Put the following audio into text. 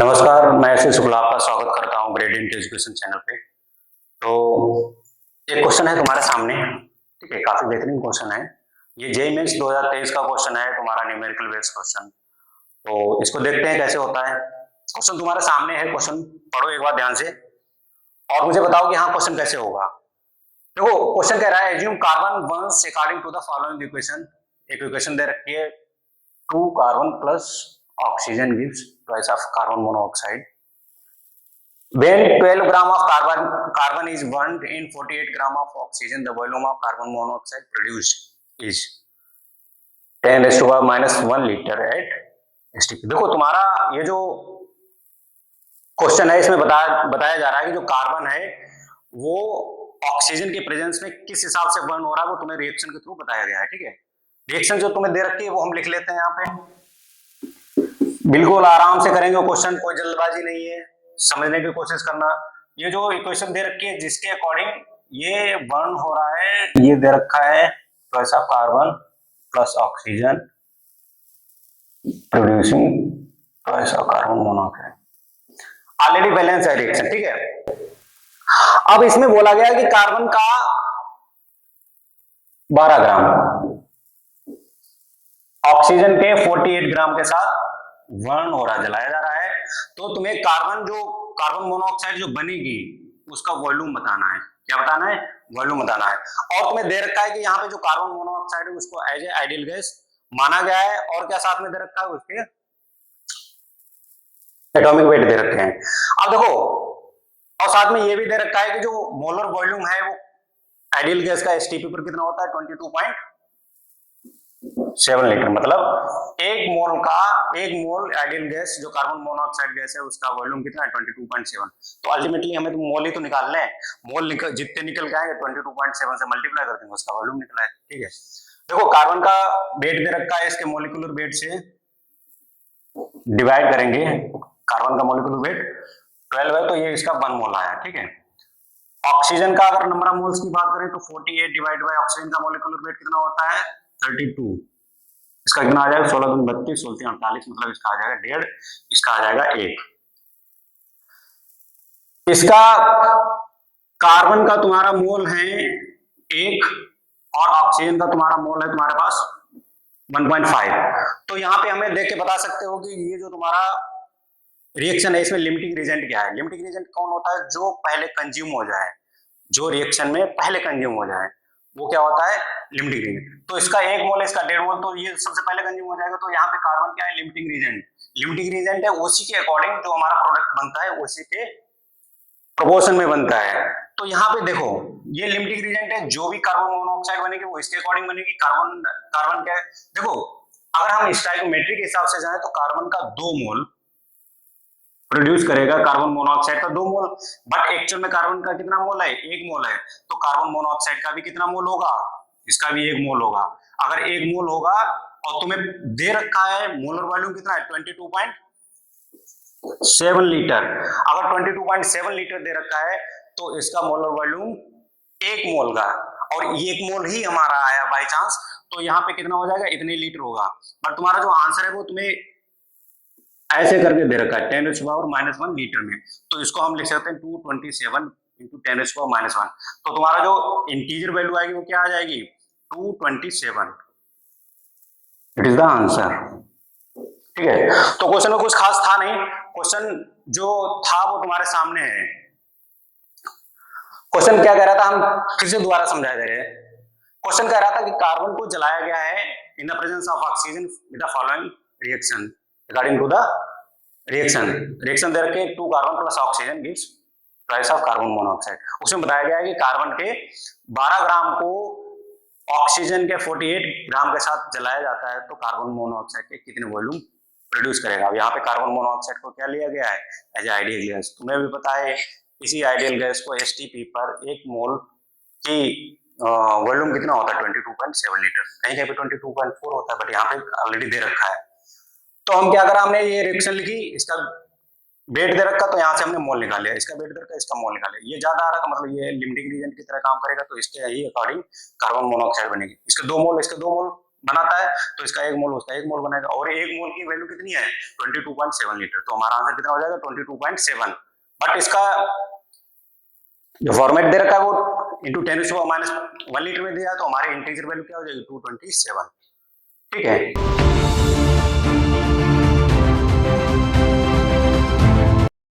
नमस्कार, मैं एस शुक्ला आपका स्वागत करता हूँ ग्रेडियंट एजुकेशन चैनल पे। तो एक क्वेश्चन है तुम्हारे सामने, ठीक है, काफी बेहतरीन क्वेश्चन है। ये जेईई मेंस 2023 का क्वेश्चन है, तुम्हारा न्यूमेरिकल बेस्ड क्वेश्चन। तो इसको देखते हैं कैसे होता है। क्वेश्चन तुम्हारे सामने है, क्वेश्चन पढ़ो एक बार ध्यान से और मुझे बताओ कि हाँ क्वेश्चन कैसे होगा। देखो क्वेश्चन कह रहा है, assume carbon burns according to the following equation. एक इक्वेशन दे रखी है, 2 carbon plus oxygen gives twice of carbon monoxide. When 12 gram of carbon is burned in 48 gram of oxygen, the volume of carbon monoxide produced is 10 raised to power minus 1 liter at STP। देखो तुम्हारा ये जो question है इसमें बताया जा रहा है कि जो कार्बन है वो ऑक्सीजन के प्रेजेंस में किस हिसाब से बर्न हो रहा है, वो तुम्हें रिएक्शन के थ्रू बताया गया है। ठीक है, रिएक्शन जो तुम्हें दे रखी है वो हम लिख लेते हैं यहाँ पे, बिल्कुल आराम से करेंगे क्वेश्चन, कोई जल्दबाजी नहीं है, समझने की कोशिश करना। ये जो इक्वेशन दे रखी है जिसके अकॉर्डिंग ये बर्न हो रहा है, ये दे रखा है twice of carbon plus oxygen producing twice of carbon monoxide. Already balance है रिएक्शन। ठीक है, अब इसमें बोला गया है कि कार्बन का 12 ग्राम ऑक्सीजन के 48 ग्राम के साथ बर्न हो रहा है, जलाया जा रहा है। तो तुम्हें कार्बन मोनोऑक्साइड जो बनेगी उसका वॉल्यूम बताना है। क्या बताना है? वॉल्यूम बताना है। और तुम्हें दे रखा है कि यहाँ पे जो कार्बन मोनोऑक्साइड है उसको एज ए आइडियल गैस माना गया है। और क्या साथ में दे रखा है? उसके एटॉमिक वेट दे रखे हैं। अब देखो, और साथ में ये भी दे रखा है कि जो मोलर वॉल्यूम है वो आइडियल गैस का एसटीपी पर कितना होता है? 22.7 लीटर। मतलब एक मोल आइडियल गैस जो कार्बन मोनोऑक्साइड गैस है उसका वॉल्यूम कितना है? 22.7। तो अल्टीमेटली हमें तो मोल ही तो निकालना है। मोल जितने निकल के आएंगे 22.7 से मल्टीप्लाई कर देंगे, उसका वॉल्यूम निकला है। ठीक है, देखो कार्बन का वेट दे रखा है, इसके मोलिकुलर वेट से डिवाइड करेंगे। कार्बन का मोलिकुलर वेट 12 है तो ये इसका 1 मोल आया। ठीक है, ऑक्सीजन का अगर नंबर ऑफ मोल्स की बात करें तो 48 डिवाइड बाय ऑक्सीजन का मोलिकुलर वेट कितना होता है? 32। इसका कितना आ जाएगा? 16 दूनी 32, 16 38, मतलब इसका आ जाएगा 1.5, इसका आ जाएगा 1। इसका कार्बन का तुम्हारा मोल है 1 और ऑक्सीजन का तुम्हारा मोल है तुम्हारे पास 1.5। तो यहाँ पे हमें देख के बता सकते हो कि ये जो तुम्हारा रिएक्शन है इसमें लिमिटिंग रीजेंट क्या है। लिमिटिंग रीजेंट कौन होता है? जो पहले कंज्यूम हो जाए, जो रिएक्शन में पहले कंज्यूम हो जाए वो क्या होता है? Limiting reagent. तो इसका 1 मोल है, इसका 1.5 मोल, तो ये सबसे पहले कंज्यूम हो जाएगा। तो यहाँ पे कार्बन क्या है? Limiting reagent. लिमिटिंग रीजेंट है, उसी के अकॉर्डिंग जो हमारा प्रोडक्ट बनता है उसी के प्रोपोर्शन में बनता है। तो यहाँ पे देखो ये लिमिटिंग रीजेंट है, जो भी कार्बन मोनोऑक्साइड बनेगी वो इसके अकॉर्डिंग बनेगी। कार्बन क्या है? देखो अगर हम स्टोइकोमेट्री के हिसाब से जाए तो कार्बन का 2 मोल प्रोड्यूस करेगा, कार्बन मोनोऑक्साइड का 2 मोल, बट एक्चुअल में कार्बन का कितना मोल है? 1 मोल है। तो कार्बन मोनोऑक्साइड का भी कितना मोल होगा? इसका भी 1 मोल होगा। अगर 1 मोल होगा और तुम्हें दे रखा है मोलर वॉल्यूम कितना है? 22.7 लीटर। अगर 22.7 लीटर दे रखा है तो इसका मोलर वॉल्यूम 1 मोल का, और 1 मोल ही हमारा आया बाय चांस, तो यहाँ पे कितना हो जाएगा? इतने लीटर होगा। बट तुम्हारा जो आंसर है वो तुम्हें ऐसे करके दे रखा है 10⁻⁻1 लीटर में। तो इसको हम लिख सकते हैं 227 इंटू 10⁻⁻1। तो तुम्हारा जो इंटीजर वैल्यू आएगी वो क्या आ जाएगी? 227। It is the answer. ठीक है, तो क्वेश्चन में कुछ खास था नहीं। क्वेश्चन जो था वो तुम्हारे सामने है। क्वेश्चन क्या कह रहा था, हम फिर से दोबारा समझा दे रहे हैं। क्वेश्चन कह रहा था कि कार्बन को जलाया गया है in the presence of oxygen with the following reaction according to the reaction दे रखे 2 carbon plus oxygen gives twice of carbon monoxide. उसमें बताया गया है कि कार्बन के 12 ग्राम को ऑक्सीजन के 48 ग्राम के साथ जलाया जाता है तो कार्बन मोनोऑक्साइड के कितने वॉल्यूम प्रोड्यूस करेगा। अब यहाँ पे कार्बन मोनोऑक्साइड को क्या लिया गया है? As ideal gas. तुम्हें भी पता है इसी आइडियल गैस को एसटीपी पर 1 मोल की वॉल्यूम कितना होता है? 22.7 लीटर। कहीं कहीं पे 22.4 होता है, बट यहाँ पे ऑलरेडी दे रखा है। तो हम क्या करा, हमने ये रिएक्शन लिखी, इसका वेट दे रखा तो यहाँ से हमने मोल निकाल लिया, इसका वेट दे रखा, इसका मोल निकाल लिया। ये ज्यादा आ रहा तो मतलब ये लिमिटिंग रीजन की तरह काम करेगा, तो इसके ही अकॉर्डिंग कार्बन मोनोऑक्साइड बनेगी। इसके 2 मोल, इसके 2 मोल, बनाता है तो इसका 1 मोल उसका 1 मोल बनेगा, और 1 मोल की वैल्यू कितनी है 22.7 लीटर, तो हमारा आंसर कितना हो जाएगा 22.7। बट इसका जो फॉर्मेट दे रखा है वो इंटू 10⁻⁻1 लीटर में दिया है, तो हमारे इंटीजर वैल्यू क्या हो जाएगी 227। ठीक है।